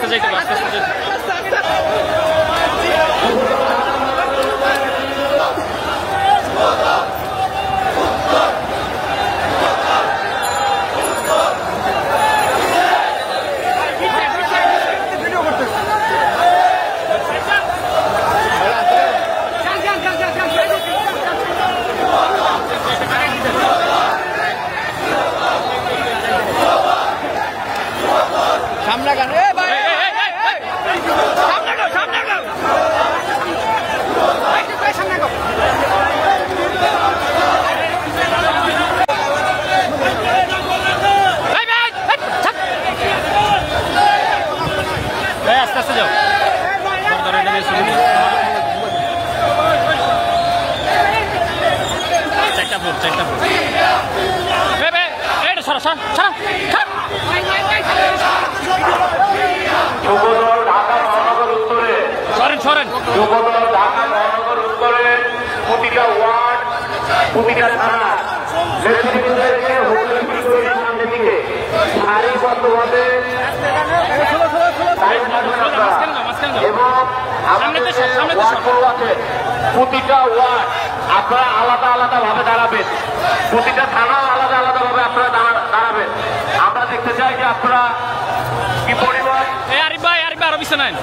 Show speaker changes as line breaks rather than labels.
আস্তে যাইতে হবে, আস্তে আস্তে যাইতে
সামনে গান
আস্তে আস্তে যাও চারটা ফুট এটা সরা সরা সরা
যুবদল ঢাকা মহানগর উত্তরে
সরেন
যুবদল ঢাকা মহানগর উত্তরে প্রতিটা ওয়ার্ড প্রতিটা থানা নেতৃবৃন্দকে হোটেল বিক্রয়ের সামনে দিকে সারিবদ্ধভাবে এবং আমাদের ওয়ার্ডগুলো আছে প্রতিটা ওয়ার্ড আপনারা আলাদা আলাদা ভাবে দাঁড়াবেন, প্রতিটা থানাও আলাদা আলাদা ভাবে আপনারা দাঁড়াবেন। আমরা দেখতে চাই যে আপনারা কি পরিমাণ
আরিফ ভাই আরো বিছানায়